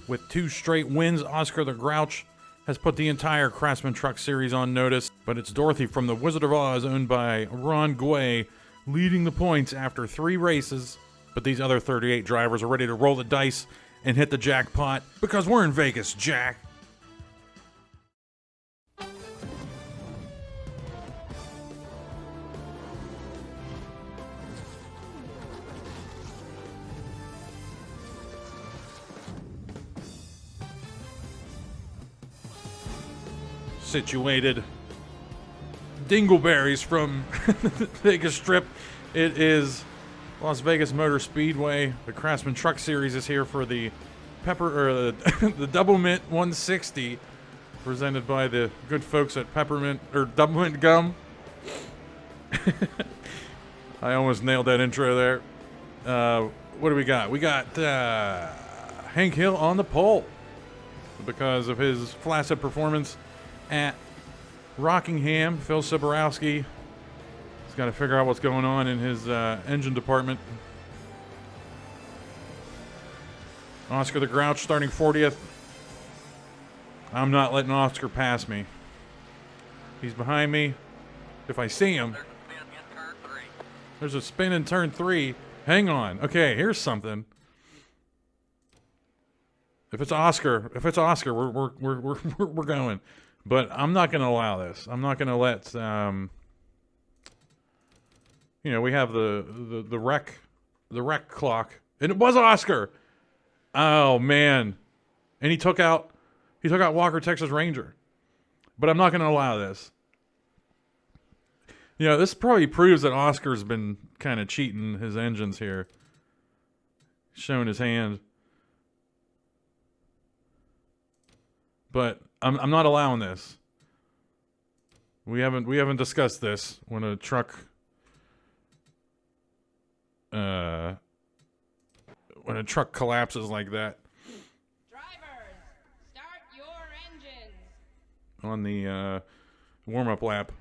With 2 straight wins, Oscar the Grouch has put the entire Craftsman Truck Series on notice, but it's Dorothy from the Wizard of Oz, owned by Ron Guay, leading the points after 3 races. But these other 38 drivers are ready to roll the dice and hit the jackpot, because we're in Vegas, Jack. Situated dingleberries from Vegas Strip. It is Las Vegas Motor Speedway. The Craftsman Truck Series is here for the the Doublemint 160, presented by the good folks at Doublemint Gum. I almost nailed that intro there. What do we got? We got Hank Hill on the pole because of his flaccid performance at Rockingham. Phil Siborowski has got to figure out what's going on in his engine department. Oscar the Grouch starting 40th. I'm not letting Oscar pass me. He's behind me. If I see him. There's a spin in turn 3. Hang on. Okay, here's something. If it's Oscar, we're going. But I'm not going to allow this. I'm not going to let, we have the wreck clock, and it was Oscar. Oh man, and he took out Walker Texas Ranger. But I'm not going to allow this. This probably proves that Oscar's been kind of cheating his engines here, showing his hand. But I'm not allowing this. We haven't discussed this when a truck collapses like that. Drivers, start your engines. On the warm-up lap.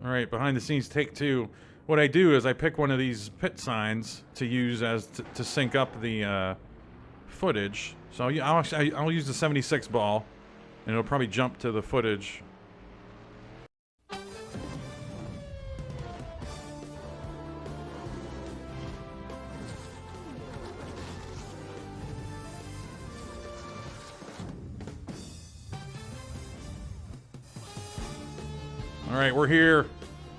All right, behind the scenes take 2. What I do is I pick one of these pit signs to use as to sync up the footage. So I'll use the 76 ball, and it'll probably jump to the footage. All right, we're here,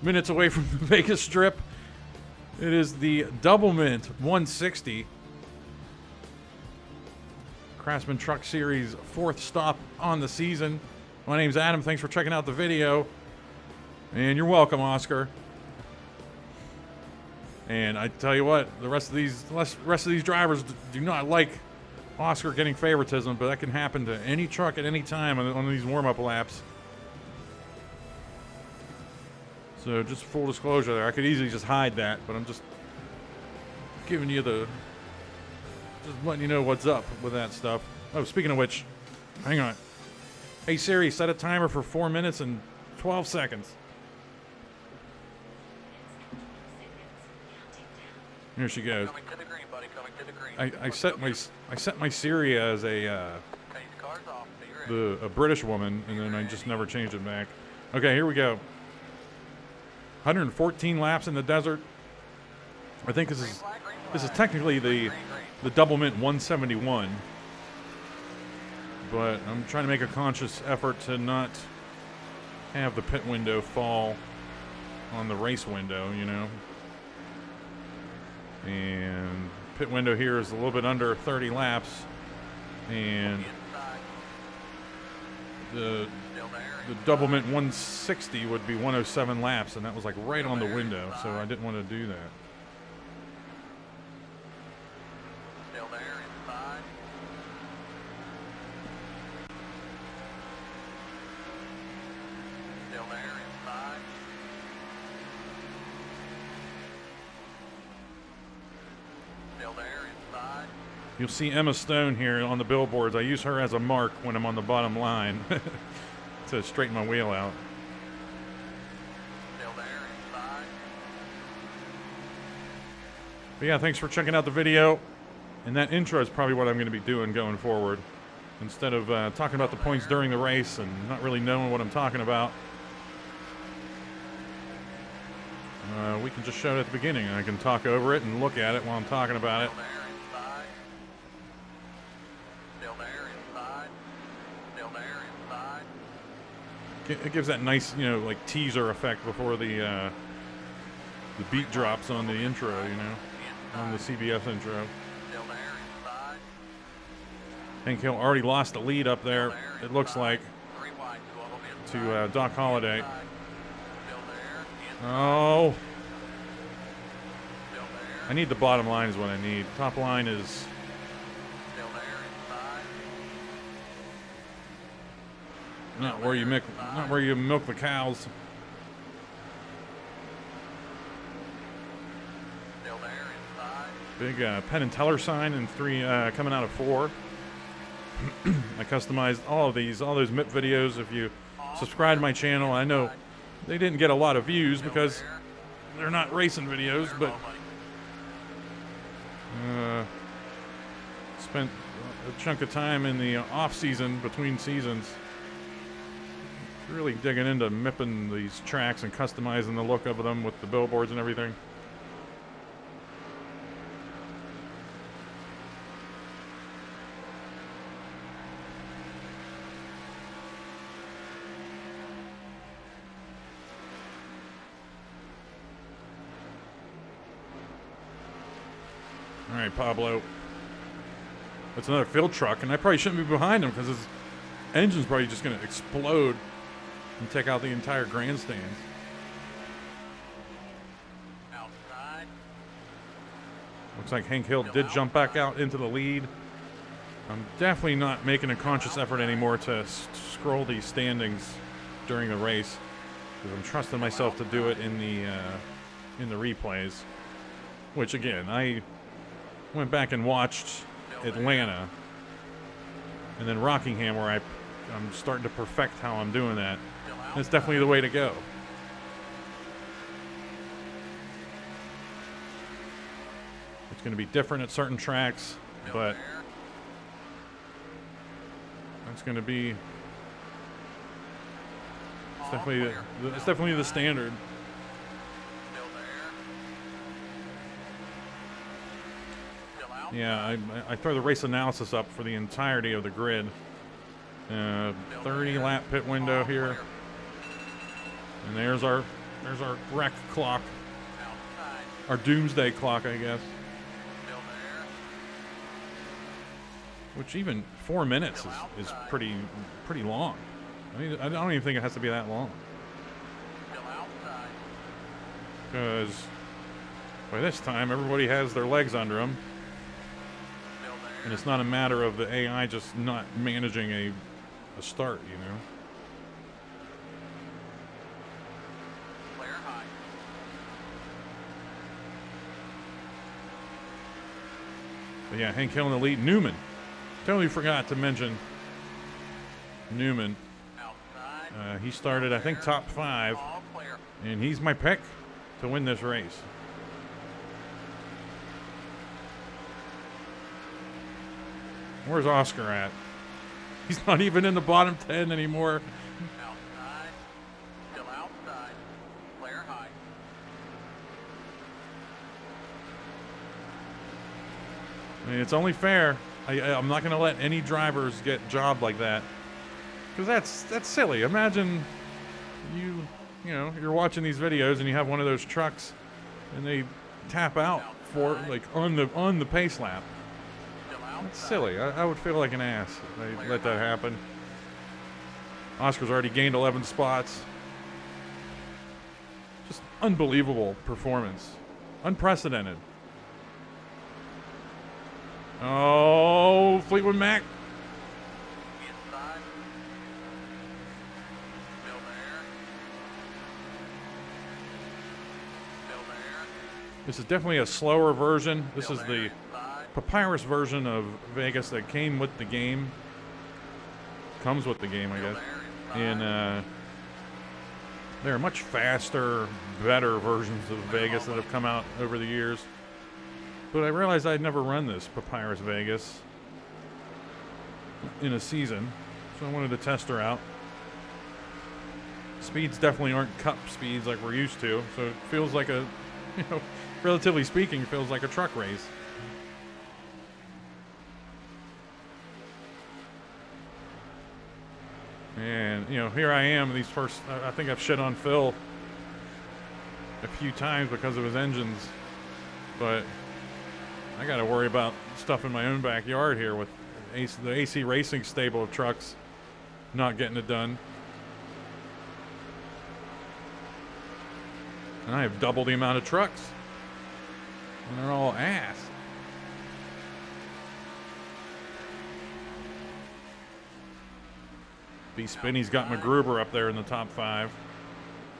minutes away from the Vegas Strip. It is the Doublemint 160. Craftsman Truck Series 4th stop on the season. My name's Adam. Thanks for checking out the video. And you're welcome, Oscar. And I tell you what, the rest of these drivers do not like Oscar getting favoritism, but that can happen to any truck at any time on these warm-up laps. So just full disclosure there. I could easily just hide that, but I'm just giving you just letting you know what's up with that stuff. Oh, speaking of which, hang on. Hey Siri, set a timer for 4 minutes and 12 seconds. Here she goes. Coming to the green, buddy. Coming to the green. I set my Siri as a British woman, and then I just never changed it back. Okay, here we go. 114 laps in the desert. I think this is technically the Doublemint 171, but I'm trying to make a conscious effort to not have the pit window fall on the race window, And pit window here is a little bit under 30 laps, and the Doublemint 160 would be 107 laps, and that was like right on the window, so I didn't want to do that. Still there, inside. Still there, inside. Still there, inside. You'll see Emma Stone here on the billboards. I use her as a mark when I'm on the bottom line to straighten my wheel out. Still there, inside. But yeah, thanks for checking out the video. And that intro is probably what I'm going to be doing going forward. Instead of talking about the points during the race and not really knowing what I'm talking about, we can just show it at the beginning. I can talk over it and look at it while I'm talking about it. Still there inside. Still there inside. It gives that nice, like teaser effect before the beat drops on the intro, on the CBS intro. Still there inside. Hank Hill already lost the lead up there, it looks like, 3 wide, 12 inside. to Doc Holliday. Still there. Inside. Oh, Still there. I need the bottom line is what I need. Top line is Still there inside. not where you milk the cows. Still there inside. Big Penn and Teller sign in 3 coming out of 4. I customized all of these, all those MIP videos. If you subscribe to my channel, I know they didn't get a lot of views because they're not racing videos, but spent a chunk of time in the off season, between seasons, really digging into MIPing these tracks and customizing the look of them with the billboards and everything. All right, Pablo. That's another field truck, and I probably shouldn't be behind him because his engine's probably just going to explode and take out the entire grandstands. Outside. Looks like Hank Hill did jump back out into the lead. I'm definitely not making a conscious effort anymore to scroll these standings during the race because I'm trusting myself to do it in the replays. Which again, I went back and watched Atlanta and then Rockingham, where I'm starting to perfect how I'm doing that. And it's definitely the way to go. It's going to be different at certain tracks, but it's going to be it's definitely the standard. Yeah, I throw the race analysis up for the entirety of the grid. 30 lap pit window here, and there's our wreck clock, our doomsday clock, I guess. Which even 4 minutes is pretty long. I mean, I don't even think it has to be that long. Because by this time, everybody has their legs under them. And it's not a matter of the AI just not managing a start, But yeah, Hank Hill in the lead. Newman. Totally forgot to mention Newman. He started, I think, top 5. And he's my pick to win this race. Where's Oscar at? He's not even in the bottom 10 anymore. Outside. Still outside. Flare high. I mean, it's only fair. I'm not going to let any drivers get jobbed like that. Because that's silly. Imagine you're watching these videos and you have one of those trucks and they tap out for on the pace lap. That's silly. I would feel like an ass if I let that happen. Oscar's already gained 11 spots. Just unbelievable performance. Unprecedented. Oh, Fleetwood Mac. Inside. Still there. Still there. This is definitely a slower version. This is the Inside. Papyrus version of Vegas that came with the game. Comes with the game, I guess. And there are much faster, better versions of Vegas that have come out over the years. But I realized I'd never run this Papyrus Vegas in a season, so I wanted to test her out. Speeds definitely aren't cup speeds like we're used to, so it feels like a, relatively speaking, feels like a truck race. And, here I am, these first, I think I've shit on Phil a few times because of his engines, but I got to worry about stuff in my own backyard here with the AC Racing stable of trucks not getting it done. And I have double the amount of trucks, and they're all ass. B Spinny's got MacGruber up there in the top 5.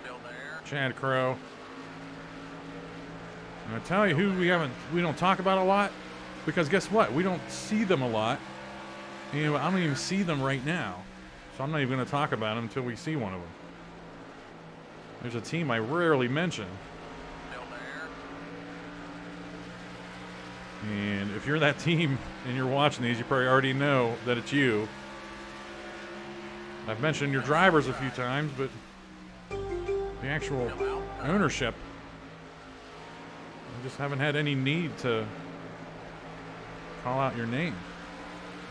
Still there. Chad Crow. And I tell you who we don't talk about a lot, because guess what? We don't see them a lot. I don't even see them right now, so I'm not even going to talk about them until we see one of them. There's a team I rarely mention. Still there. And if you're that team and you're watching these, you probably already know that it's you. I've mentioned your drivers a few times, but the actual ownership, I just haven't had any need to call out your name.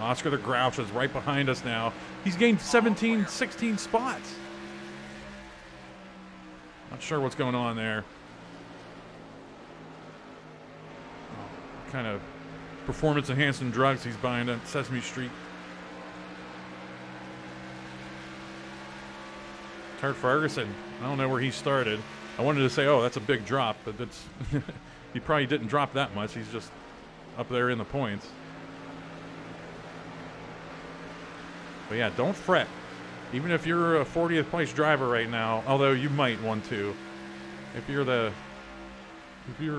Oscar the Grouch is right behind us now. He's gained 17, 16 spots. Not sure what's going on there. What kind of performance-enhancing drugs he's buying on Sesame Street. Turt Ferguson, I don't know where he started. I wanted to say, oh, that's a big drop, but that's he probably didn't drop that much. He's just up there in the points. But yeah, don't fret. Even if you're a 40th place driver right now, although you might want to, if you're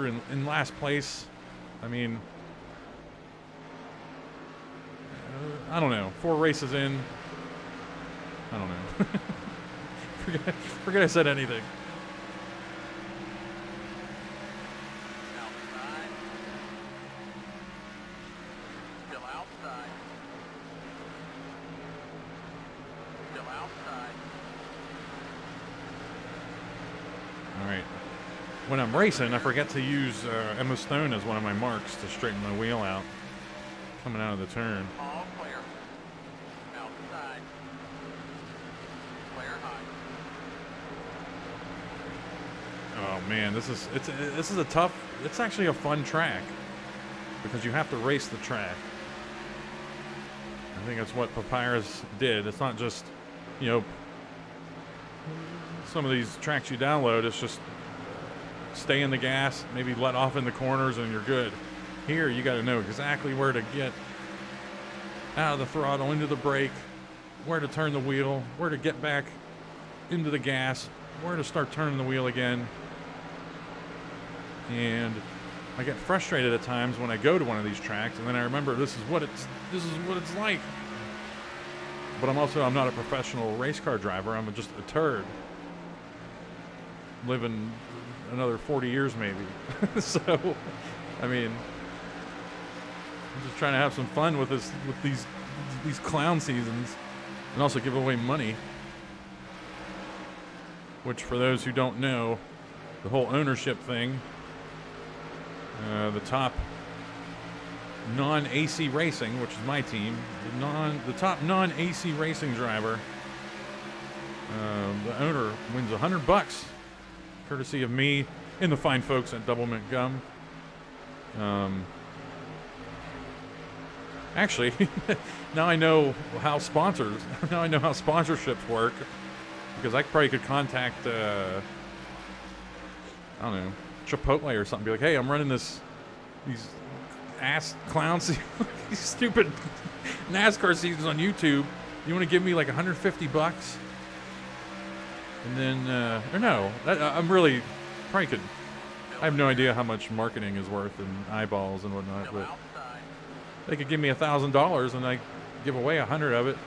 in last place, I mean, I don't know. 4 races in, I don't know. Forget I said anything. Outside. Still outside. Still outside. All right. When I'm racing, I forget to use Emma Stone as one of my marks to straighten my wheel out coming out of the turn. All clear. Outside. Clear high. Oh man, this is a tough. It's actually a fun track because you have to race the track. I think that's what Papyrus did. It's not just, some of these tracks you download. It's just stay in the gas, maybe let off in the corners, and you're good. Here, you got to know exactly where to get out of the throttle, into the brake, where to turn the wheel, where to get back into the gas, where to start turning the wheel again. And I get frustrated at times when I go to one of these tracks, and then I remember this is what it's like. But I'm not a professional race car driver. I'm just a turd living another 40 years maybe. So, I mean, I'm just trying to have some fun with these clown seasons, and also give away money. Which, for those who don't know, the whole ownership thing. The top non-AC Racing, which is my team, the top non-AC Racing driver, the owner wins $100, courtesy of me and the fine folks at Doublemint Gum. Actually, now I know how sponsorships work, because I probably could contact, I don't know, Chipotle or something, be like, hey, I'm running these ass clowns, these stupid NASCAR seasons on YouTube. You want to give me like $150? And then, or no, I'm really, probably could, I have no idea how much marketing is worth and eyeballs and whatnot, Still but outside. they could give me $1,000 and I give away 100 of it.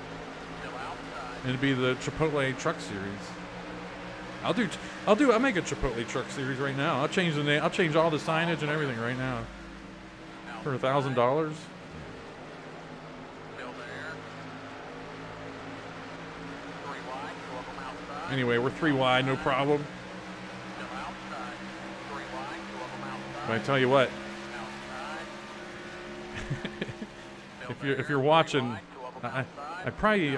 Still outside. And it'd be the Chipotle Truck Series. I'll make a Chipotle Truck Series right now. I'll change the name. I'll change all the signage and everything right now. For $1,000? Still there. 3 wide, 2 of them outside. Anyway, we're 3 wide, no problem. Still outside. 3 wide, 2 of them outside. But I tell you what, Outside. if you're watching, I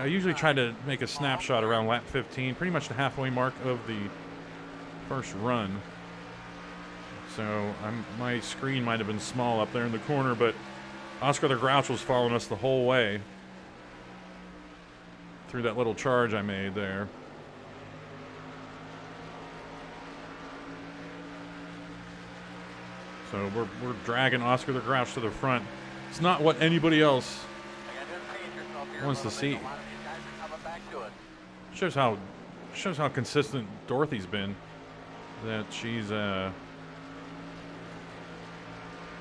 usually try to make a snapshot around lap 15, pretty much the halfway mark of the first run. So my screen might have been small up there in the corner, but Oscar the Grouch was following us the whole way through that little charge I made there. So we're dragging Oscar the Grouch to the front. It's not what anybody else wants to see. Shows how consistent Dorothy's been. That she's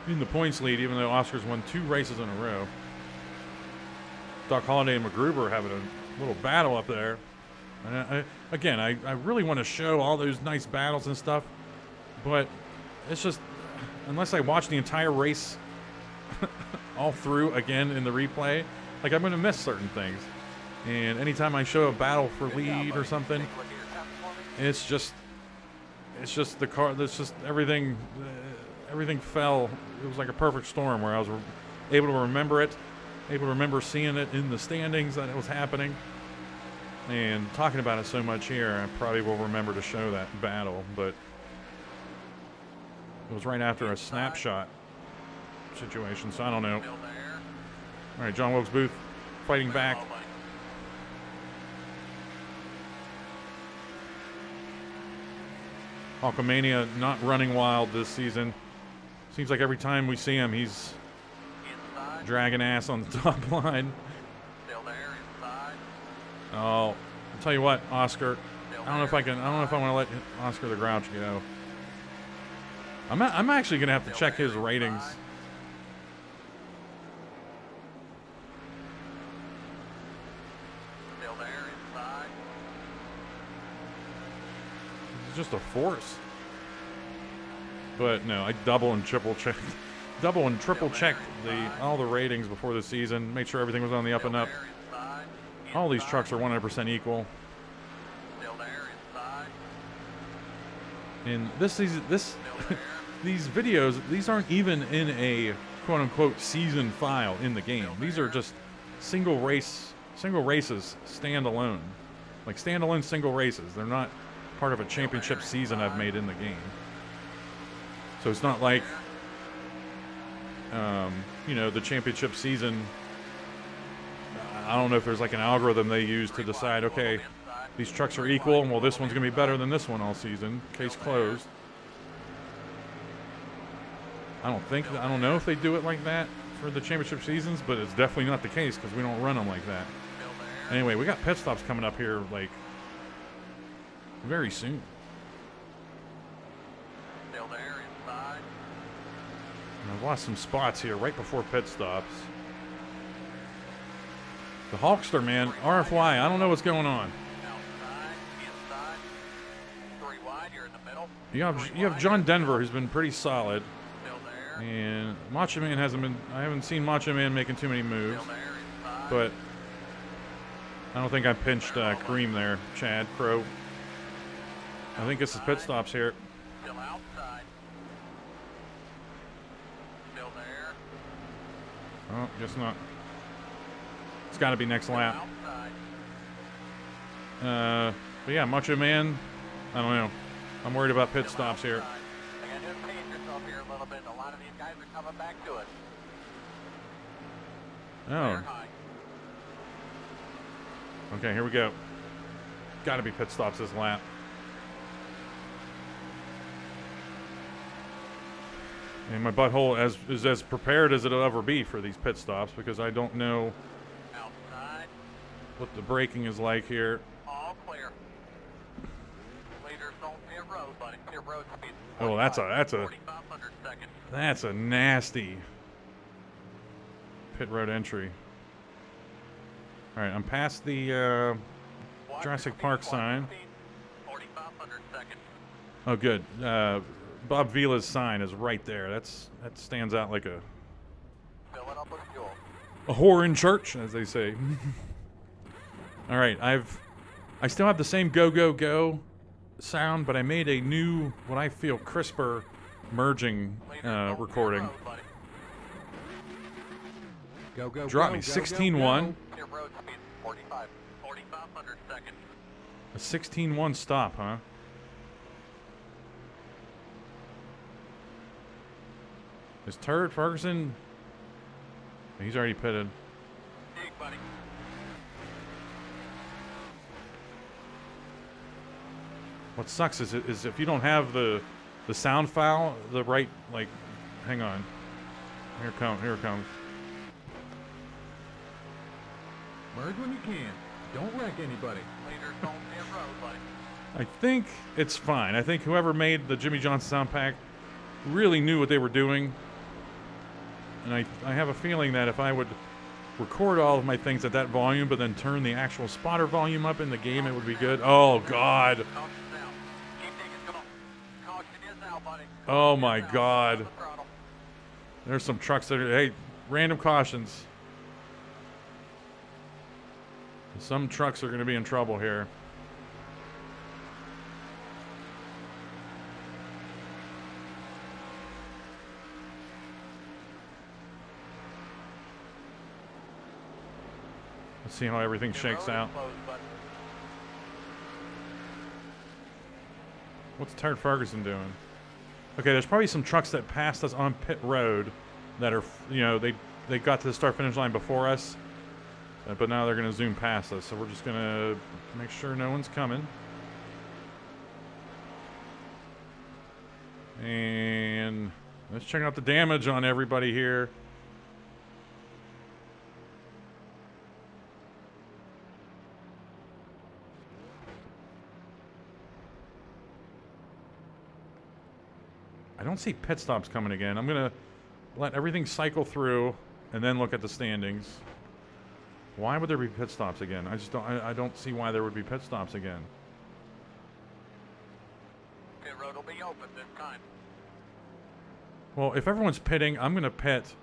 in the points lead, even though Oscar's won 2 races in a row. Doc Holliday and McGruber are having a little battle up there. And I really want to show all those nice battles and stuff, but it's just, unless I watch the entire race all through again in the replay, like I'm going to miss certain things. And anytime I show a battle for lead or something, it's just the car. That's just everything. Everything fell. It was like a perfect storm where I was able to remember it, able to remember seeing it in the standings that it was happening, and talking about it so much here. I probably will remember to show that battle, but it was right after a snapshot situation, so I don't know. All right, John Wilkes Booth fighting back. Hulkamania not running wild this season. Seems like every time we see him, he's dragging ass on the top line. Still there, inside. Oh, I'll tell you what, Oscar. I don't know if I want to let Oscar the Grouch go. I'm actually gonna have to check his ratings. Still there, inside. He's just a force. But no, I double and triple checked all the ratings before the season. Made sure everything was on the up and up. All these trucks are 100% equal. Still there, inside. And these videos, these aren't even in a quote-unquote season file in the game. These are just single races standalone. Like standalone single races. They're not part of a championship season I've made in the game. So it's not like, the championship season. I don't know if there's like an algorithm they use to decide, okay, these trucks are equal, well, this one's going to be better than this one all season. Case closed. I don't know if they do it like that for the championship seasons, but it's definitely not the case because we don't run them like that. Anyway, we got pit stops coming up here, like, very soon. Still there, inside. I've lost some spots here right before pit stops. The Hulkster, man, RFY, I don't know what's going on. Outside, inside. 3 wide, you're in the middle. You have John Denver, who's been pretty solid, Still there. and Macho Man I haven't seen Macho Man making too many moves, Still there, inside. but I don't think I pinched Kareem there, Chad Crow. I think this is pit stops here. Still outside. Still there. Oh, guess not. It's got to be next lap. Outside. But yeah, Macho Man, I don't know. I'm worried about pit stops here. Outside. You gotta just pace yourself here a little bit. A lot of these guys are coming back to it. Oh, They're high. okay, here we go. Got to be pit stops this lap. And my butthole is as prepared as it'll ever be for these pit stops because I don't know Outside. what the braking is like here. All clear. Leaders don't pit road, buddy. Pit road speed. Oh, that's a 4,500 seconds. that's a nasty pit road entry. All right, I'm past the Jurassic Park sign. 4,500 seconds. Oh, good. Bob Vila's sign is right there. That stands out like a whore in church, as they say. All right, I still have the same go, go, go sound, but I made a new, what I feel crisper merging recording. Go, go, Drop go, me go, 16-1. Your road speed 4,500 seconds. A 16-1 stop, huh? Is Turd Ferguson? He's already pitted. Dig, buddy. What sucks is if you don't have the sound file, the right, like, hang on. Here it comes. Merge when you can. Don't wreck anybody. Leaders on pit road, buddy. I think it's fine. I think whoever made the Jimmie Johnson sound pack really knew what they were doing. And I have a feeling that if I would record all of my things at that volume, but then turn the actual spotter volume up in the game, it would be good. Oh, God. Caution's out. Keep digging, come on. Caution is out, buddy. Oh, Caution my is out. God. On the throttle. There's some trucks that are, hey, random cautions. Some trucks are going to be in trouble here. Let's see how everything Your shakes road is out. closed, buddy. What's Turd Ferguson doing? Okay, there's probably some trucks that passed us on pit road that are, you know, they got to the start finish line before us, but now they're going to zoom past us. So we're just going to make sure no one's coming. And let's check out the damage on everybody here. I don't see pit stops coming again. I'm going to let everything cycle through and then look at the standings. Why would there be pit stops again? I don't see why there would be pit stops again. Pit road will be open this time. Well, if everyone's pitting, I'm going to pit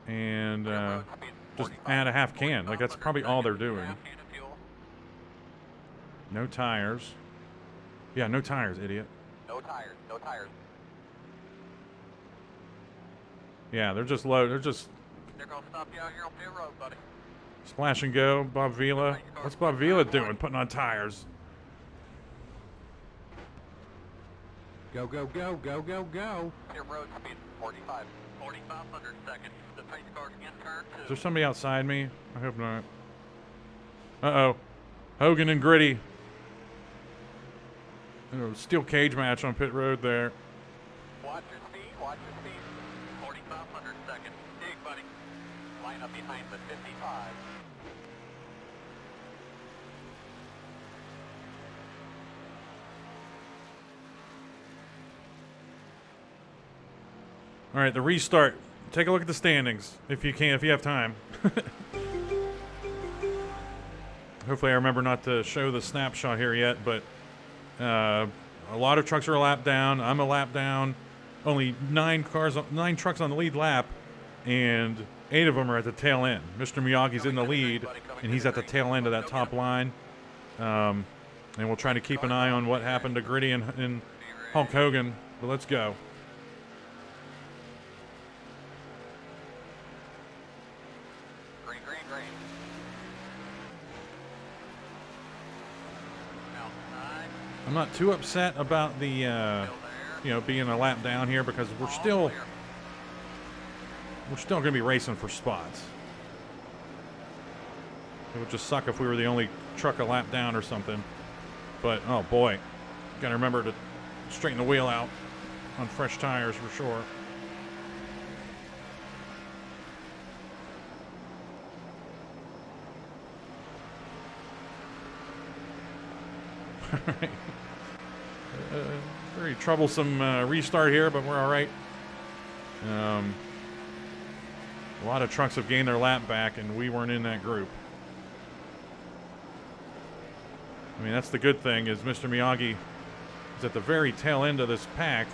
and Your road speed just 45 add a half can. Like, that's probably all they're doing. Half can of fuel. No tires. Yeah, no tires, idiot. No tires, no tires. Yeah, they're just low. They're just They're gonna stop you out here on pit road, buddy. splash and go. Bob Vila. What's Bob Vila doing? Putting on tires. Go, go, go, go, go, go. Your road speed 4,500 seconds. The pace car's in turn Is 2. there somebody outside me? I hope not. Uh-oh. Hogan and Gritty. Steel cage match on pit road there. Watch your speed, watch your speed. 4,500 seconds. Dig, buddy. Line up behind the 55. All right, the restart. Take a look at the standings if you can, if you have time. Hopefully I remember not to show the snapshot here yet, but a lot of trucks are a lap down. I'm a lap down. Only 9 trucks on the lead lap, and 8 of them are at the tail end. Mr. Miyagi's in the lead, and he's at the tail end of that top line. And we'll try to keep an eye on what happened to Gritty and Hulk Hogan. But let's go. Green, green, green. Outside. I'm not too upset about the, Still there. being a lap down here because we're All still clear. going to be racing for spots. It would just suck if we were the only truck a lap down or something. But, oh boy, got to remember to straighten the wheel out on fresh tires for sure. All right. Very troublesome restart here, but we're all right. A lot of trucks have gained their lap back, and we weren't in that group. I mean, that's the good thing is Mr. Miyagi is at the very tail end of this pack,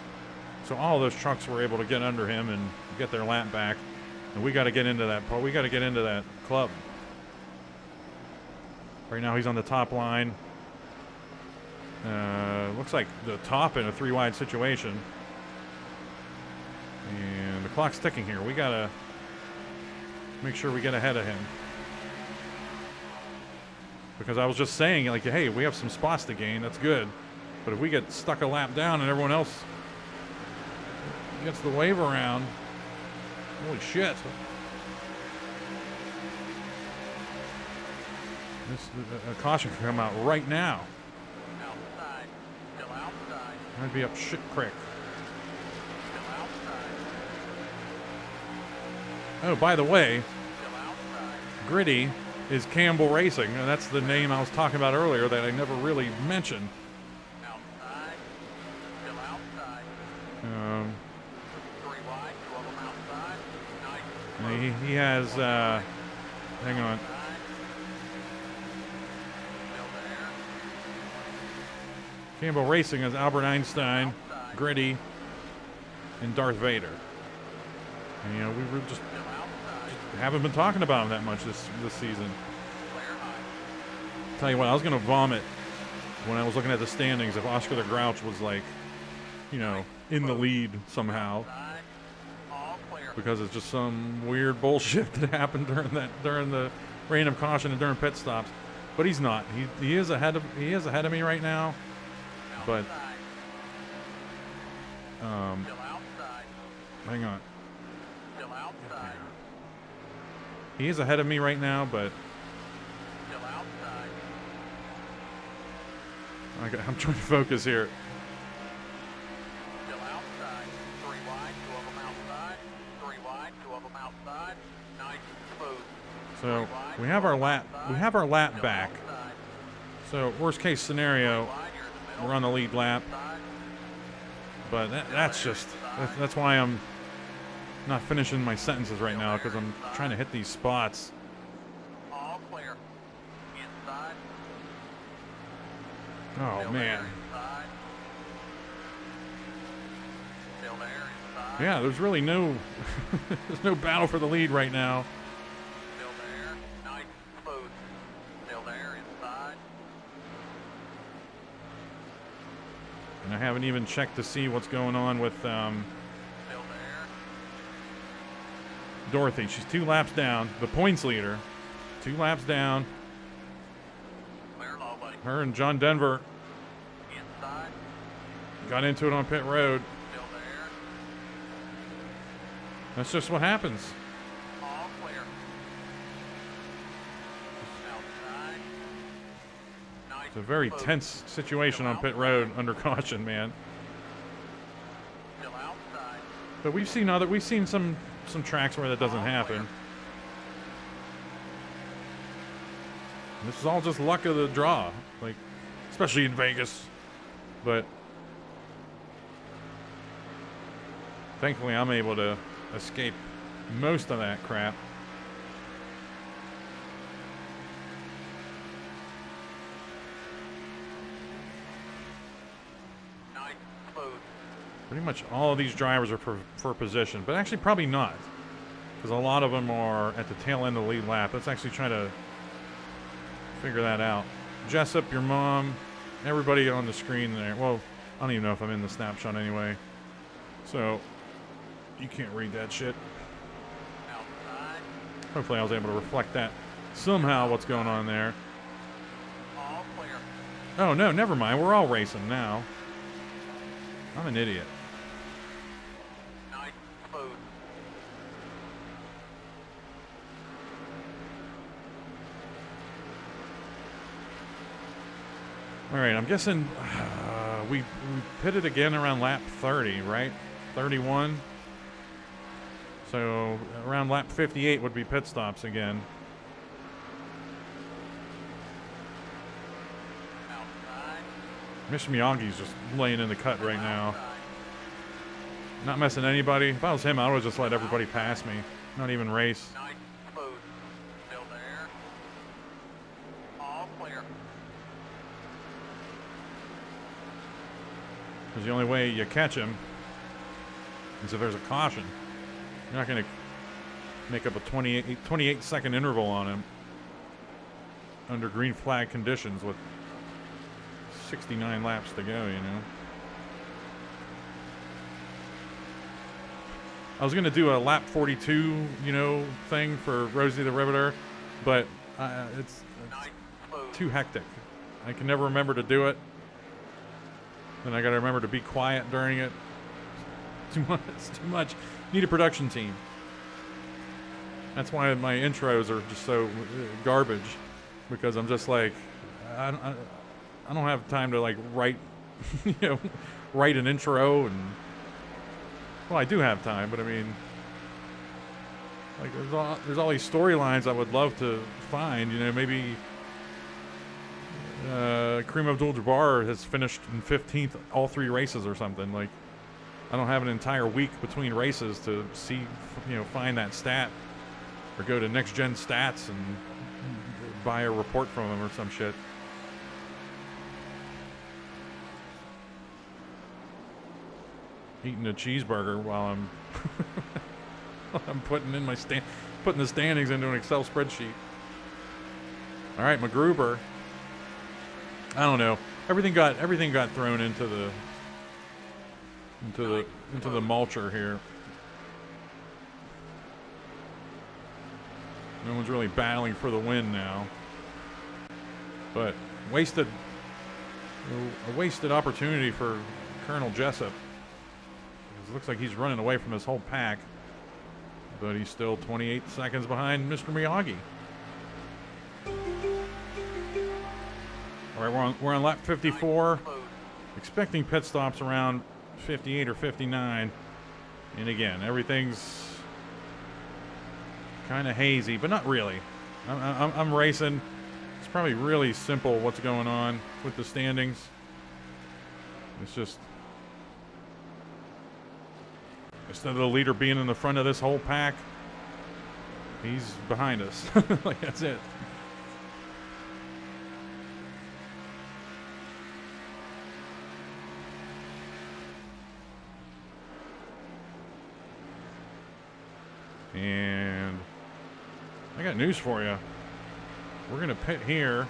so all those trucks were able to get under him and get their lap back, and we got to get into that. We got to get into that club. Right now, he's on the top line. Looks like the top in a 3-wide situation, and the clock's ticking here. We got to make sure we get ahead of him. Because I was just saying, like, hey, we have some spots to gain. That's good. But if we get stuck a lap down and everyone else gets the wave around, holy shit. This a caution can come out right now. Outside. Still outside. I'd be up shit creek. Still outside. Oh, by the way, Still outside. Gritty is Campbell Racing, and that's the name I was talking about earlier that I never really mentioned. Outside. Still outside. 3 wide. 2 of them outside. Nice. He has, hang on. Still there. Campbell Racing has Albert Einstein, Gritty, and Darth Vader. And, you know, we were just Still outside. haven't been talking about him that much this season. Clear high. Tell you what, I was going to vomit when I was looking at the standings if Oscar the Grouch was, like, you know, in the lead somehow, Outside. All clear. because it's just some weird bullshit that happened during the random caution and during pit stops. But he's not. He is ahead of me right now. But Outside. Still outside. hang on. Still outside. He is ahead of me right now, but Still outside. I'm trying to focus here. Still outside. 3 wide. 2 of them outside. 3 wide. 2 of them outside. Nice. Smooth. So we have our lap back. Outside. So worst case scenario, Wide. You're in the middle. we're on the lead lap. Side. But that's why I'm not finishing my sentences right now, because I'm trying to hit these spots. All clear. Inside. Oh Still man. there. Inside. Still there. Inside. Yeah, there's really no there's no battle for the lead right now. Still there. Nice. Smooth. Still there. Inside. And I haven't even checked to see what's going on with Still there. Dorothy. She's 2 laps down. The points leader. 2 laps down. Clear low, buddy. Her and John Denver Inside. got into it on pit road. Still there. That's just what happens. All clear. Outside. Nice. It's a very Smooth. tense situation on pit road under caution, man. Still outside. But we've seen some tracks where that doesn't happen. This is all just luck of the draw, like especially in Vegas. But thankfully, I'm able to escape most of that crap. Nice. Smooth. Pretty much all of these drivers are for position, but actually probably not, because a lot of them are at the tail end of the lead lap. Let's actually try to figure that out. Jessup, your mom, everybody on the screen there. Well, I don't even know if I'm in the snapshot anyway, so you can't read that shit. Outside. Hopefully I was able to reflect that somehow, what's going on there. All clear. Oh, no, never mind. We're all racing now. I'm an idiot. Nice. Smooth. All right, I'm guessing we pitted again around lap 30, right? 31. So around lap 58 would be pit stops again. Outside. Mr. Miyagi's just laying in the cut right now. Outside. Not messing anybody. If I was him, I would just let everybody pass me. Not even race. Nice. Smooth. Still there. All clear. Because the only way you catch him is if there's a caution. You're not going to make up a 28 second interval on him under green flag conditions with 69 laps to go, you know. I was going to do a lap 42, you know, thing for Rosie the Riveter, but it's too hectic. I can never remember to do it. Then I got to remember to be quiet during it. It's too much. Need a production team. That's why my intros are just so garbage, because I'm just like, I don't have time to like write, you know, write an intro and. Well, I do have time, but I mean, like, there's all these storylines I would love to find. You know, maybe Kareem Abdul-Jabbar has finished in 15th all 3 races or something. Like, I don't have an entire week between races to see, you know, find that stat or go to Next Gen Stats and buy a report from them or some shit. Eating a cheeseburger while I'm putting the standings into an Excel spreadsheet. All right, MacGruber. I don't know. Everything got thrown into the mulcher here. No one's really battling for the win now. But a wasted opportunity for Colonel Jessup. It looks like he's running away from his whole pack, but he's still 28 seconds behind Mr. Miyagi. All right, we're on lap 54, expecting pit stops around 58 or 59, and again, everything's kind of hazy, but not really. I'm racing. It's probably really simple what's going on with the standings. It's just. Instead of the leader being in the front of this whole pack, he's behind us. Like, that's it. And I got news for you. We're going to pit here.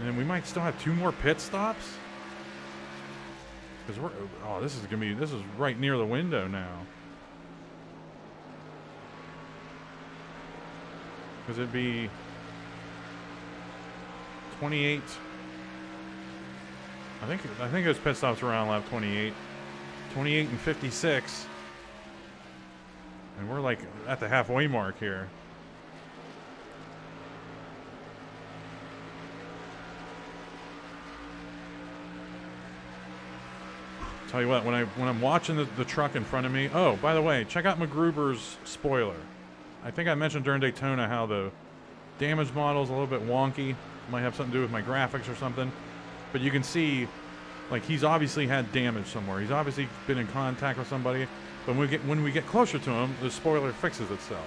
And we might still have 2 more pit stops. Because this is right near the window now. Because it'd be 28. I think those pit stops around lap 28. 28 and 56. And we're like at the halfway mark here. Tell you what, when I'm watching the truck in front of me. Oh, by the way, check out MacGruber's spoiler. I think I mentioned during Daytona how the damage model is a little bit wonky. Might have something to do with my graphics or something. But you can see, like, he's obviously had damage somewhere. He's obviously been in contact with somebody. But when we get closer to him, the spoiler fixes itself.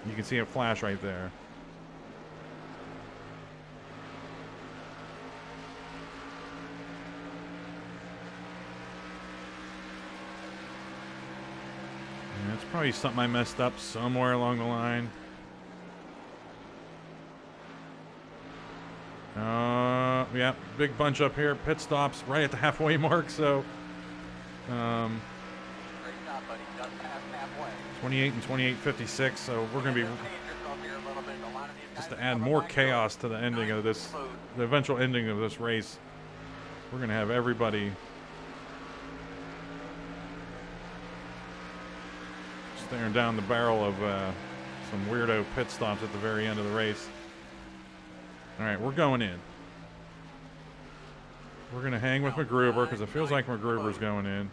You can see it flash right there. It's probably something I messed up somewhere along the line. Yeah, big bunch up here. Pit stops right at the halfway mark, so Great job, buddy. Just past halfway. 28 and 28.56, so we're going to be, Just ease yourself here a little bit. A lot of these just guys to add come more behind chaos to the ending of this, the eventual ending of this race. We're going to have everybody staring down the barrel of some weirdo pit stops at the very end of the race. All right, we're going in. We're going to hang with MacGruber because it feels like MacGruber's going in.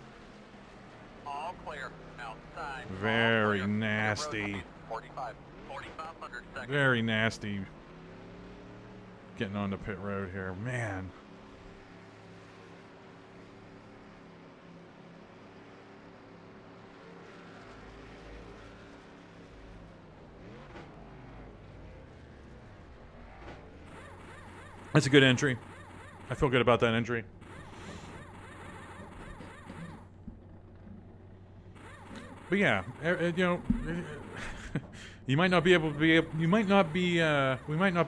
All clear. Outside. Very nasty. 4,500 seconds. Very nasty getting on the pit road here. Man. That's a good entry. I feel good about that entry. But yeah, you know, you might not be able to be. We might not be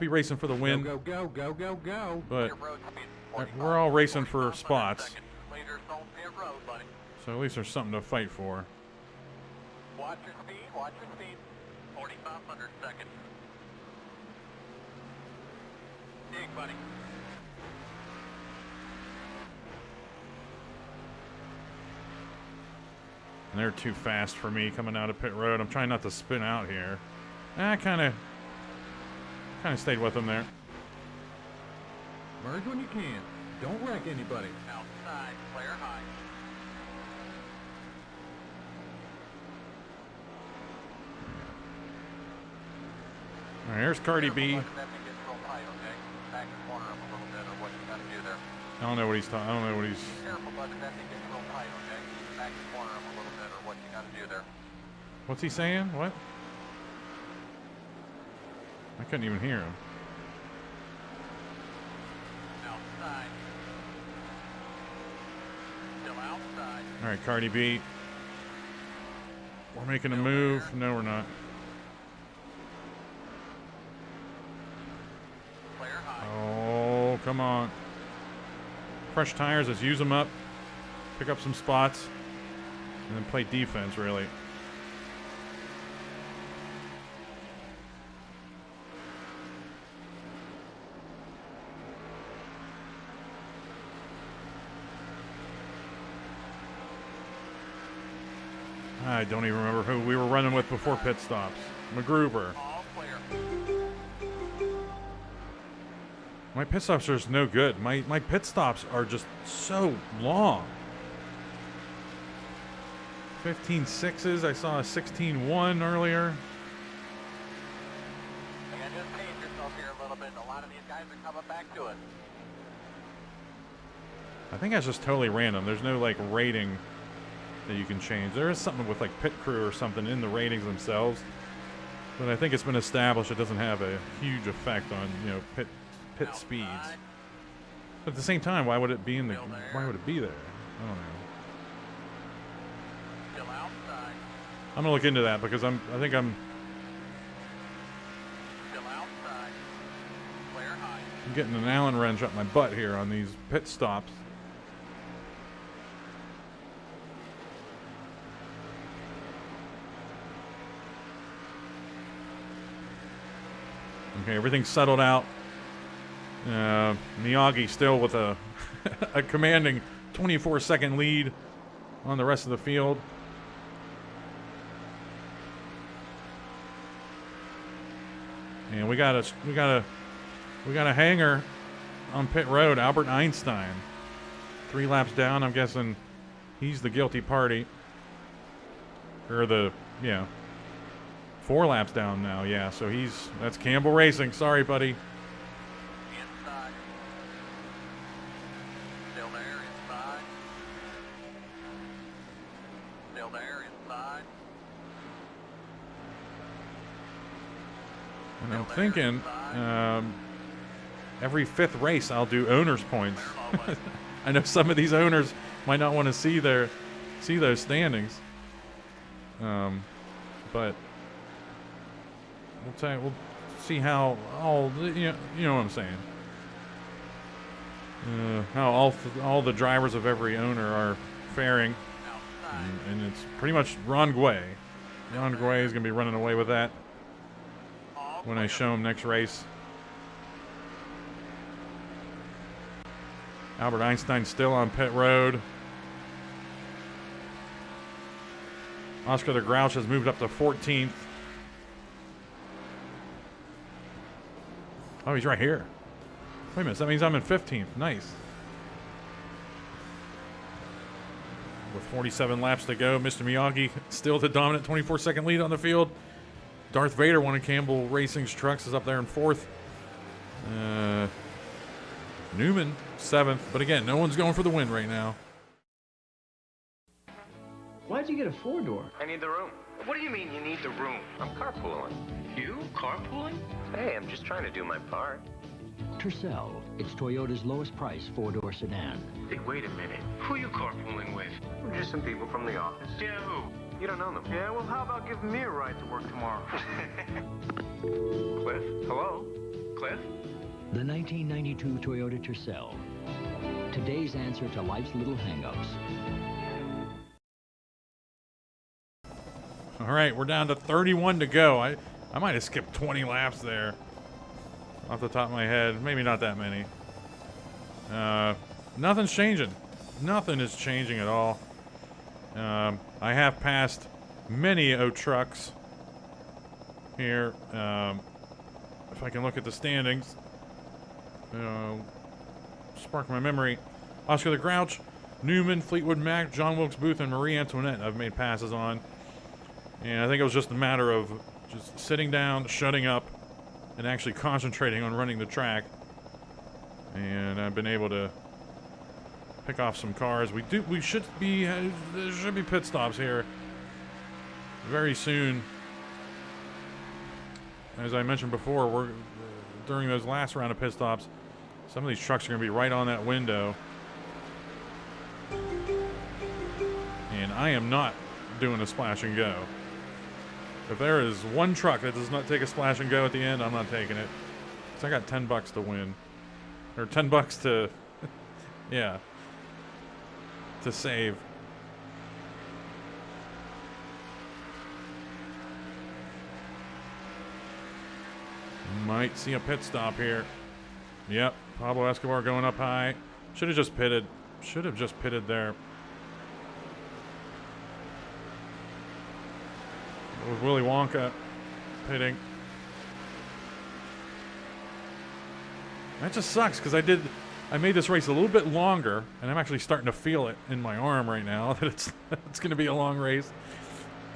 racing for the win. Go, go, go, go, go. But Your road speed 45, we're all racing for 45 spots. seconds. Leaders don't pit road, buddy. So at least there's something to fight for. Watch your speed, watch your speed. 4,500 seconds. Dig, buddy. And they're too fast for me coming out of pit road. I'm trying not to spin out here. I kind of stayed with them there. Merge when you can. Don't wreck anybody. Outside, flare high. All right, here's Cardi Careful, B. bud, if that thing gets real tight, okay? Back and corner up a little bit or what you gotta do there. I don't know what he's talking. I don't know what he's. Careful, bud, if that thing gets real tight, okay? Back and corner up a little bit or what you gotta do there. What's he saying? What? I couldn't even hear him. Outside. Still outside. All right, Cardi B. We're making a move. No, we're not. Flare high. Oh, come on. Fresh tires, let's use them up. Pick up some spots. And then play defense, really. I don't even remember who we were running with before pit stops. MacGruber. All clear. My pit stops are just no good. My pit stops are just so long. 15.6s. I saw a 16.1 earlier. You gotta just pace yourself here a little bit. A lot of these guys are coming back to it. I think that's just totally random. There's no like rating that you can change. There is something with like pit crew or something in the ratings themselves, but I think it's been established it doesn't have a huge effect on, you know, pit speeds. But at the same time, why would it be in the? Why would it be there? I don't know. Still outside. I'm gonna look into that because I think I'm Still outside. Flare high. getting an Allen wrench up my butt here on these pit stops. Okay, everything's settled out. Miyagi still with a a commanding 24-second lead on the rest of the field. And we got a hanger on pit road. Albert Einstein, 3 laps down. I'm guessing he's the guilty party. Or 4 laps down now, yeah. So that's Campbell Racing. Sorry, buddy. Inside. Still there, inside. Still there, inside. And I'm thinking every 5th race I'll do owner's points. I know some of these owners might not want to see those standings. But we'll see how you know what I'm saying. How all the drivers of every owner are faring, and it's pretty much Ron Guay. Ron Guay is gonna be running away with that when I show him next race. Albert Einstein still on pit road. Oscar the Grouch has moved up to 14th. Oh, he's right here. Wait a minute, that means I'm in 15th. Nice. With 47 laps to go, Mr. Miyagi still the dominant 24-second lead on the field. Darth Vader, one of Campbell Racing's trucks, is up there in 4th. Newman, 7th. But again, no one's going for the win right now. Why'd you get a 4-door? I need the room. What do you mean you need the room? I'm carpooling. You? Carpooling? Hey, I'm just trying to do my part. Tercel, it's Toyota's lowest price 4-door sedan. Hey, wait a minute. Who are you carpooling with? Just some people from the office. Yeah, who? You don't know them. Yeah, well, how about giving me a ride to work tomorrow? Cliff? Hello? Cliff? The 1992 Toyota Tercel. Today's answer to life's little hang-ups. All right, we're down to 31 to go. I might have skipped 20 laps there off the top of my head. Maybe not that many. Nothing's changing. Nothing is changing at all. I have passed many trucks here. If I can look at the standings, spark my memory. Oscar the Grouch, Newman, Fleetwood Mac, John Wilkes Booth, and Marie Antoinette I've made passes on. And I think it was just a matter of just sitting down, shutting up, and actually concentrating on running the track. And I've been able to pick off some cars. We should be there should be pit stops here very soon. As I mentioned before, we're during those last round of pit stops, some of these trucks are going to be right on that window. And I am not doing a splash and go. If there is one truck that does not take a splash and go at the end, I'm not taking it. So I got $10 to win. Or $10 to, yeah, to save. Might see a pit stop here. Yep, Pablo Escobar going up high. Should have just pitted. Should have just pitted there. With Willy Wonka pitting. That just sucks because I made this race a little bit longer, and I'm actually starting to feel it in my arm right now that it's going to be a long race.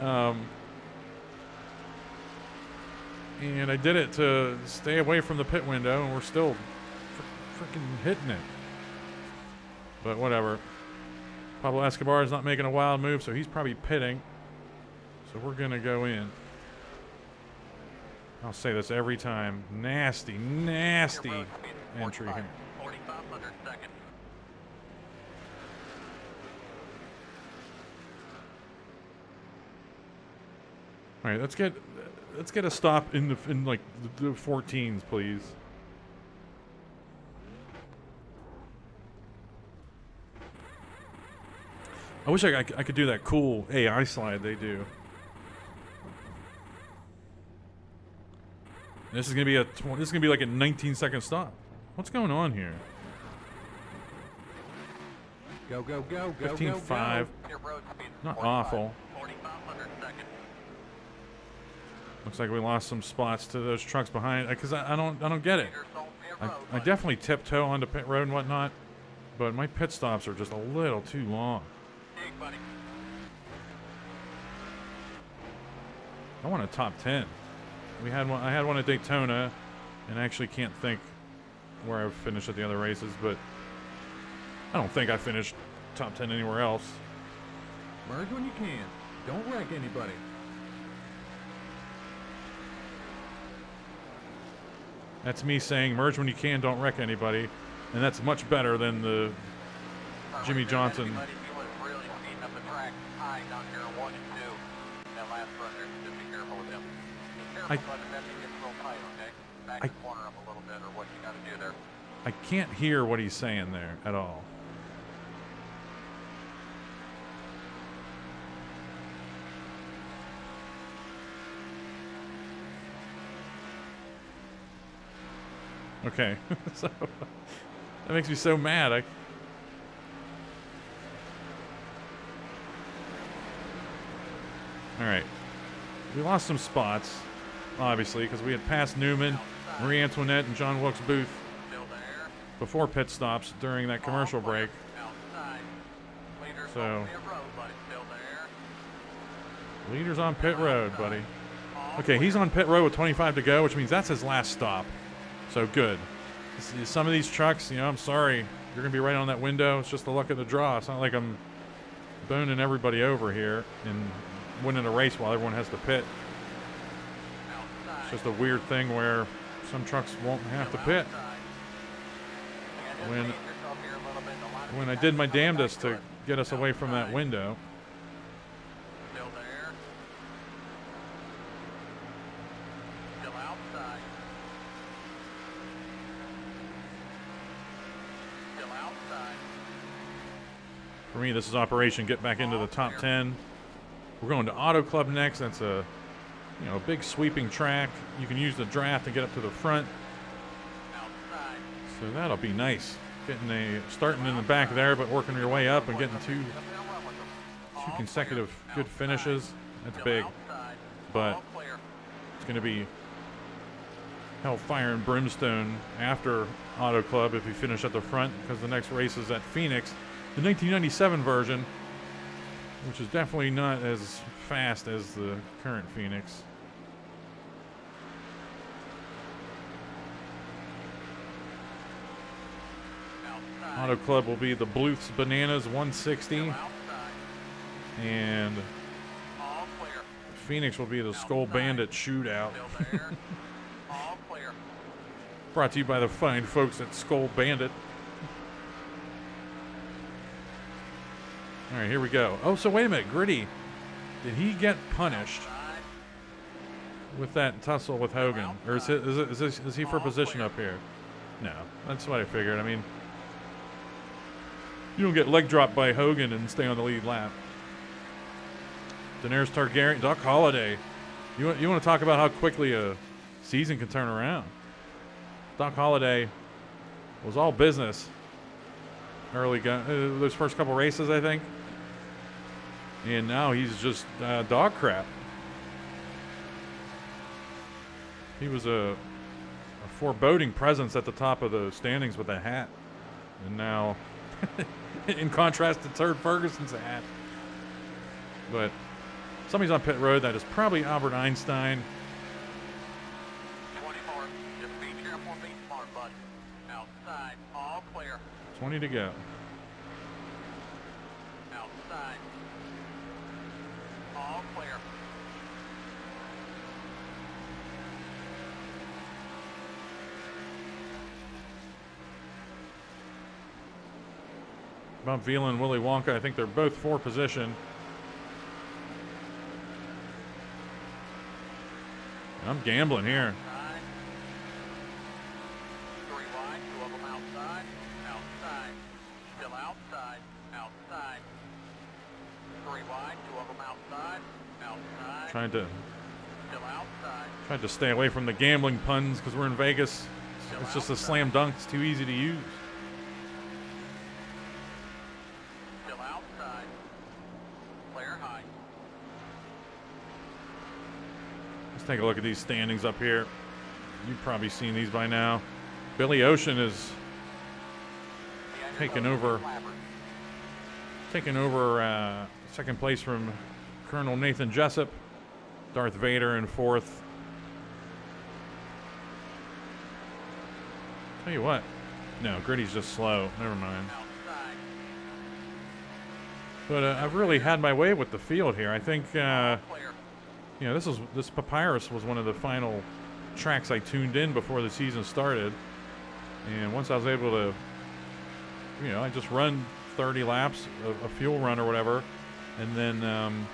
And I did it to stay away from the pit window, and we're still freaking hitting it. But whatever. Pablo Escobar is not making a wild move, so he's probably pitting. So we're going to go in. I'll say this every time. Nasty, nasty entry here. 4,500 seconds. All right, let's get a stop in like the 14s, please. I wish I could do that cool AI slide they do. This is gonna be like a 19-second stop. What's going on here? Go, go, go, go, 15.5. Your road speed Not 45, awful. 4,500 seconds. Looks like we lost some spots to those trucks behind. Because I don't get it. Meters on pit I road, buddy. definitely tiptoe onto pit road and whatnot, but my pit stops are just a little too long. Dig, buddy. I want a top 10. I had one at Daytona, and I actually can't think where I've finished at the other races, but I don't think I finished top 10 anywhere else. Merge when you can. Don't wreck anybody. That's me saying merge when you can, don't wreck anybody, and that's much better than the Jimmie Johnson. Everybody, he was really speeding up the track high down here 1 and 2. That last run there, just be careful with him. Be careful, but if that thing gets real tight, okay? Back the corner up a little bit, or what you got to do there. I can't hear what he's saying there at all. Okay, so that makes me so mad. All right, we lost some spots, obviously, because we had passed Newman, Marie Antoinette, and John Wilkes Booth Still there. before pit stops during that commercial break. Outside. Leaders So- on pit road, buddy. Still there. Leaders on pit road, buddy. Okay, he's on pit road with 25 to go, which means that's his last stop. So good. Some of these trucks, I'm sorry, you're going to be right on that window. It's just the luck of the draw. It's not like I'm boning everybody over here and winning a race while everyone has to pit. It's just a weird thing where some trucks won't have to pit. When I did my damnedest to get us away from that window. Still there. For me, this is Operation Get Back into the top 10. We're going to Auto Club next. That's a big sweeping track. You can use the draft to get up to the front. So that'll be nice. Starting in the back there, but working your way up and getting two consecutive good finishes. That's big. But it's going to be hellfire and brimstone after Auto Club if you finish at the front, because the next race is at Phoenix, the 1997 version, which is definitely not as fast as the current Phoenix. Auto Club will be the Bluth's Bananas 160, and Phoenix will be the Skull Bandit Shootout. Brought to you by the fine folks at Skull Bandit. All right, here we go. Oh, so wait a minute, Gritty. Did he get punished with that tussle with Hogan, or is he for position up here? No, that's what I figured. I mean, you don't get leg dropped by Hogan and stay on the lead lap. Daenerys Targaryen, Doc Holliday. You want to talk about how quickly a season can turn around? Doc Holliday was all business early those first couple races, I think. And now he's just dog crap. He was a foreboding presence at the top of the standings with a hat. And now, in contrast to Turd Ferguson's hat. But somebody's on pit road. That is probably Albert Einstein. 24. Just be careful and be smart, bud. Outside. All clear. 20 to go. Outside. All clear. Bob Vila and Willy Wonka, I think they're both for position. I'm gambling here. Outside. 3 wide. 2 of them outside. Outside. Still outside. Outside. 3 wide. 2 of them outside. Outside. Still outside. Tried to stay away from the gambling puns because we're in Vegas. It's just a slam dunk. It's too easy to use. Still outside. Clear high. Let's take a look at these standings up here. You've probably seen these by now. Billy Ocean is taking over second place from Colonel Nathan Jessup. Darth Vader in fourth. Tell you what. No, Gritty's just slow. Never mind. Outside. But I've really had my way with the field here. I think, Clear. this Papyrus was one of the final tracks I tuned in before the season started. And once I was able to, I just run 30 laps, a fuel run or whatever, and then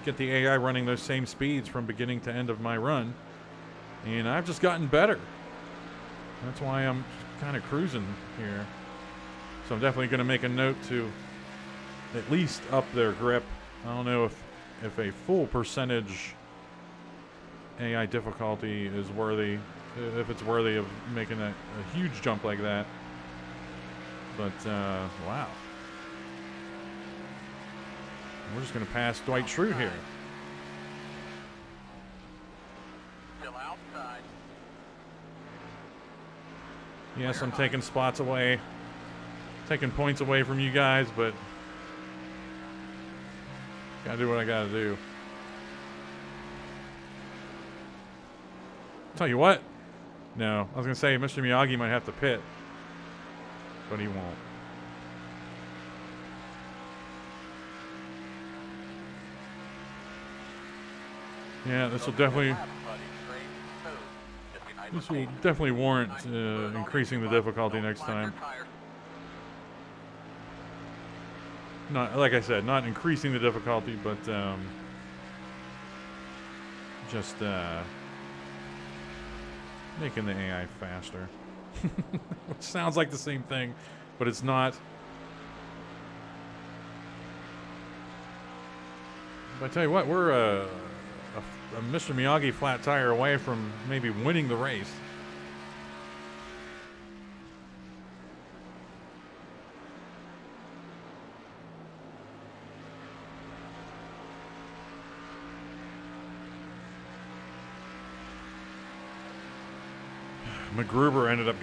get the AI running those same speeds from beginning to end of my run. And I've just gotten better. That's why I'm kind of cruising here. So I'm definitely going to make a note to at least up their grip. I don't know if a full percentage AI difficulty is worthy, if it's worthy of making a huge jump like that. But, wow. We're just going to pass Dwight Schrute here. Still outside. Yes, I'm taking spots away, taking points away from you guys, but gotta do what I gotta do. Tell you what. No, I was gonna say Mr. Miyagi might have to pit, but he won't. Yeah, this will definitely warrant increasing the difficulty next time. Not, like I said, not increasing the difficulty, but just making the AI faster. Which sounds like the same thing but it's not. But I tell you what, we're a Mr. Miyagi flat tire away from maybe winning the race. McGruber ended up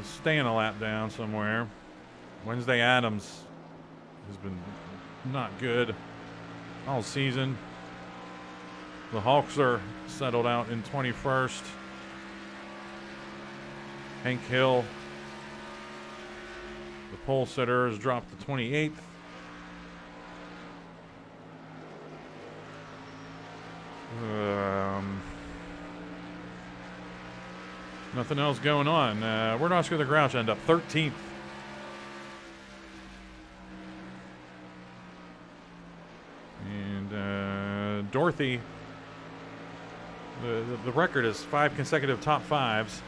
staying a lap down somewhere. Wednesday Adams has been not good all season. The Hawks are settled out in 21st. Hank Hill, the pole sitter, has dropped to 28th. Nothing else going on. Where'd Oscar the Grouch end up? 13th. And Dorothy, the record is 5 consecutive top 5s,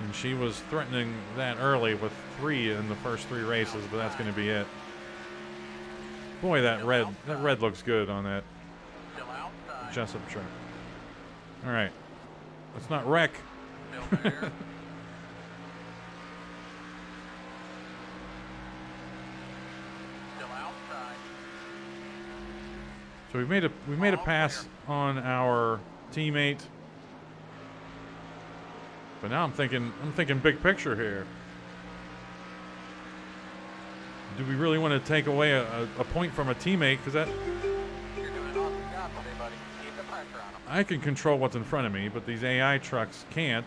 and she was threatening that early with 3 in the first 3 races, but that's going to be it. Boy, that red looks good on that Jessup truck. All right, let's not wreck. So we made a pass on our teammate, but now I'm thinking big picture here. Do we really want to take away a point from a teammate? Because that You're doing an awesome job today, buddy. Keep the pressure on them. I can control what's in front of me, but these AI trucks can't.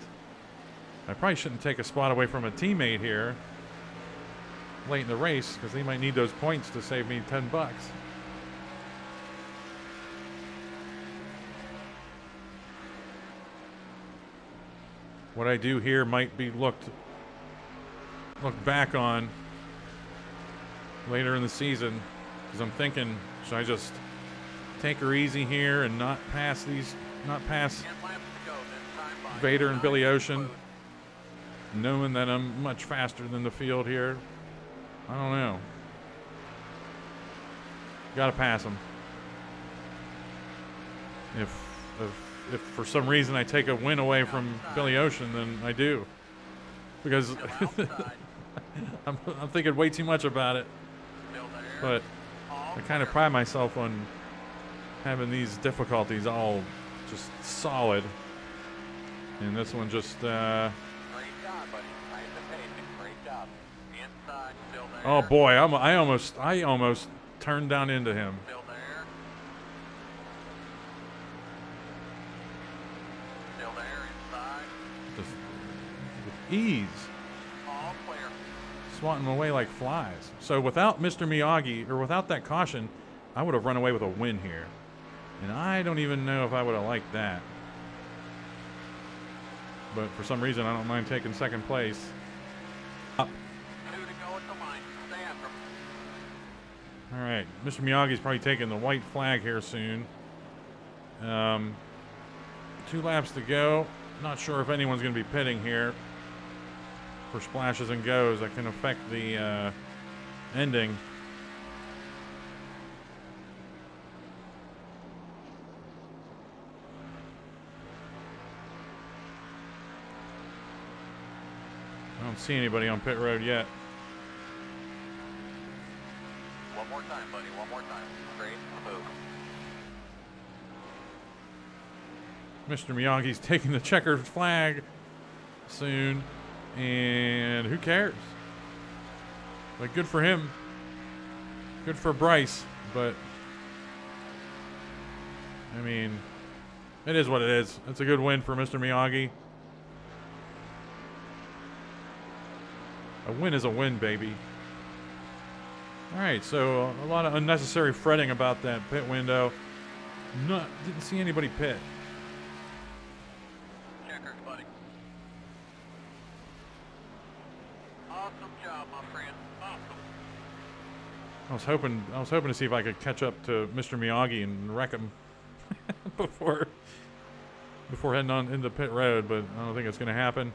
I probably shouldn't take a spot away from a teammate here late in the race, because they might need those points to save me $10. What I do here might be looked back on later in the season, because I'm thinking, should I just take her easy here and not pass 10 laps to go. This time by Vader and Billy Ocean, knowing that I'm much faster than the field here? I don't know. Gotta pass them. If for some reason I take a win away from Billy Ocean, then I do. Because I'm thinking way too much about it. But I kind of pride myself on having these difficulties all just solid. And this one just... Great job, buddy. Nice and patient. Great job. Inside, still there. Oh boy, I almost turned down into him. Still there. Still there, inside. Just with ease. All clear. Swatting them away like flies. So without Mr. Miyagi, or without that caution, I would have run away with a win here. And I don't even know if I would have liked that. But for some reason, I don't mind taking second place. Up. 2 to go at the line. Stay after 'em. All right, Mr. Miyagi's probably taking the white flag here soon. 2 laps to go. Not sure if anyone's going to be pitting here for splashes and goes. That can affect the ending. I don't see anybody on pit road yet. One more time, buddy. One more time. Straight move. Mr. Miyagi's taking the checkered flag soon, and who cares? Like, good for him. Good for Bryce, but I mean, it is what it is. It's a good win for Mr. Miyagi. A win is a win, baby. All right, so a lot of unnecessary fretting about that pit window. Didn't see anybody pit. Checkers, buddy. Awesome job, my friend. Awesome. I was hoping to see if I could catch up to Mr. Miyagi and wreck him before heading on into pit road, but I don't think it's going to happen.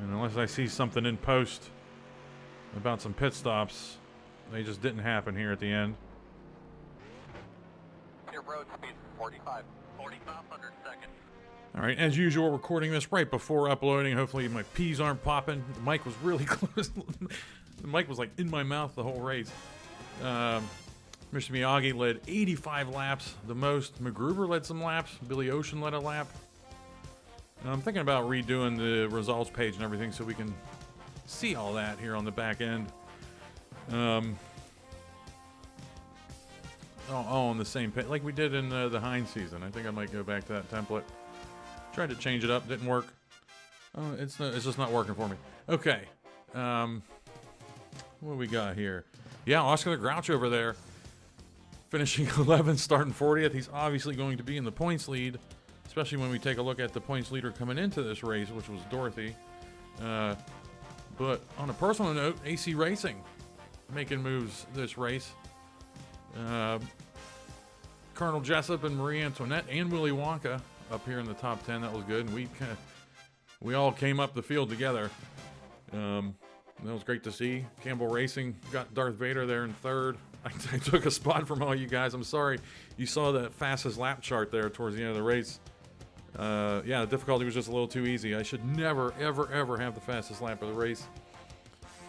And unless I see something in post about some pit stops, they just didn't happen here at the end. Your road speed 4,500 seconds. All right, as usual, recording this right before uploading. Hopefully my peas aren't popping. The mic was really close. The mic was like in my mouth the whole race. Mr. Miyagi led 85 laps, the most. MacGruber led some laps. Billy Ocean led a lap. And I'm thinking about redoing the results page and everything so we can see all that here on the back end. All on the same page, like we did in the Heinz season. I think I might go back to that template. Tried to change it up, didn't work. It's just not working for me. Okay, what do we got here? Yeah, Oscar the Grouch over there, finishing 11th, starting 40th. He's obviously going to be in the points lead, especially when we take a look at the points leader coming into this race, which was Dorothy. But on a personal note, AC Racing making moves this race. Colonel Jessup and Marie Antoinette and Willy Wonka up here in the top 10. That was good. And we all came up the field together. That was great to see. Campbell Racing got Darth Vader there in third. I took a spot from all you guys. I'm sorry. You saw the fastest lap chart there towards the end of the race. Yeah, the difficulty was just a little too easy. I should never, ever, ever have the fastest lap of the race.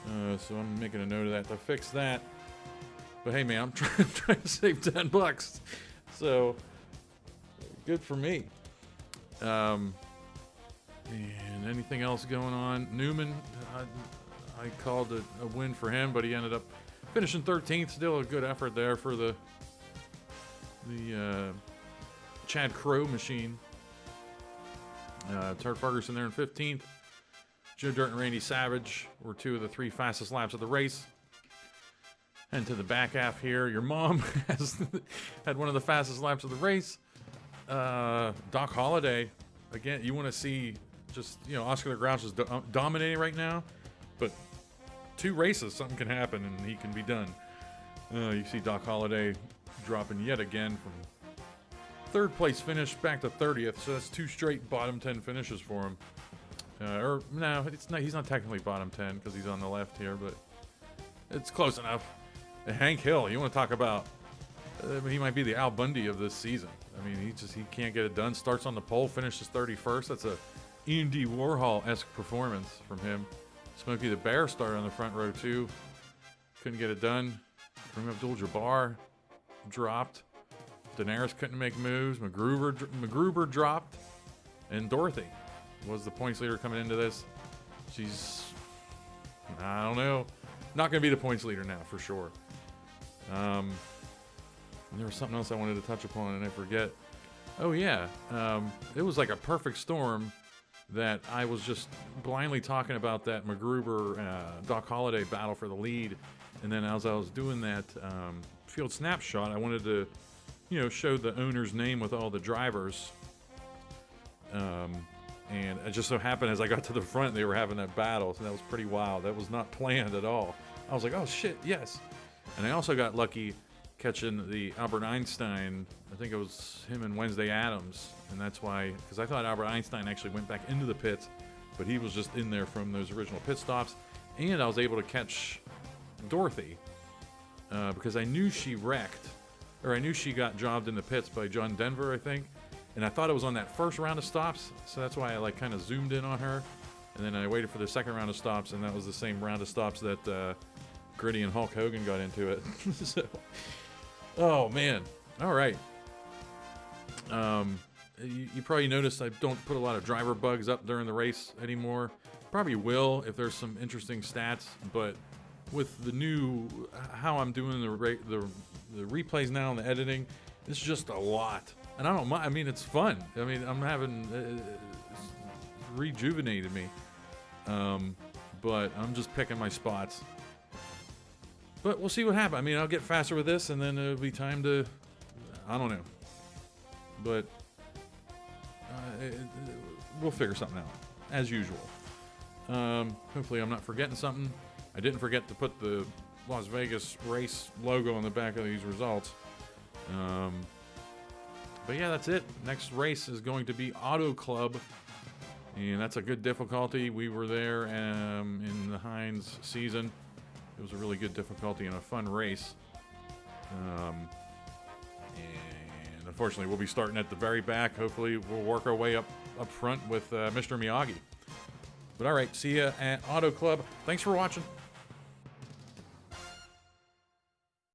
So I'm making a note of that to fix that. But hey, man, I'm trying to save $10. So good for me. And anything else going on? Newman, I called a win for him, but he ended up finishing 13th. Still a good effort there for the Chad Crow machine. Turd Ferguson there in 15th. Joe Dirt and Randy Savage were two of the three fastest laps of the race. And to the back half here, your mom has had one of the fastest laps of the race. Doc Holliday, again, you want to see just, Oscar the Grouch is dominating right now, but 2 races, something can happen and he can be done. You see Doc Holliday dropping yet again from 3rd place finish back to 30th, so that's 2 straight bottom 10 finishes for him. Or no, it's not. He's not technically bottom 10 because he's on the left here, but it's close enough. And Hank Hill, you want to talk about? He might be the Al Bundy of this season. I mean, he can't get it done. Starts on the pole, finishes 31st. That's a Andy Warhol-esque performance from him. Smokey the Bear started on the front row too. Couldn't get it done. Kareem Abdul-Jabbar dropped. Daenerys couldn't make moves. MacGruber dropped. And Dorothy was the points leader coming into this. She's, I don't know, not going to be the points leader now for sure. There was something else I wanted to touch upon and I forget. Oh yeah, it was like a perfect storm that I was just blindly talking about that MacGruber Doc Holliday battle for the lead, and then as I was doing that field snapshot, I wanted to, show the owner's name with all the drivers. And it just so happened as I got to the front, they were having that battle, so that was pretty wild. That was not planned at all. I was like, oh shit, yes. And I also got lucky catching the Albert Einstein. I think it was him and Wednesday Addams, and that's why, because I thought Albert Einstein actually went back into the pits, but he was just in there from those original pit stops. And I was able to catch Dorothy because I knew she wrecked, or I knew she got jobbed in the pits by John Denver, I think. And I thought it was on that first round of stops, so that's why I kind of zoomed in on her. And then I waited for the second round of stops, and that was the same round of stops that Gritty and Hulk Hogan got into it. So, oh man, all right. You probably noticed I don't put a lot of driver bugs up during the race anymore. Probably will if there's some interesting stats, but with the new how I'm doing the replays now and the editing, it's just a lot. And I don't mind. I mean, it's fun. I mean, I'm having rejuvenated me. But I'm just picking my spots. But we'll see what happens. I mean, I'll get faster with this, and then it'll be time to, I don't know. But we'll figure something out, as usual. Hopefully I'm not forgetting something. I didn't forget to put the Las Vegas race logo on the back of these results. But yeah, that's it. Next race is going to be Auto Club And that's a good difficulty. We were there in the Heinz season. It was a really good difficulty and a fun race. And unfortunately, we'll be starting at the very back. Hopefully, we'll work our way up front with Mr. Miyagi. But all right, see you at Auto Club. Thanks for watching.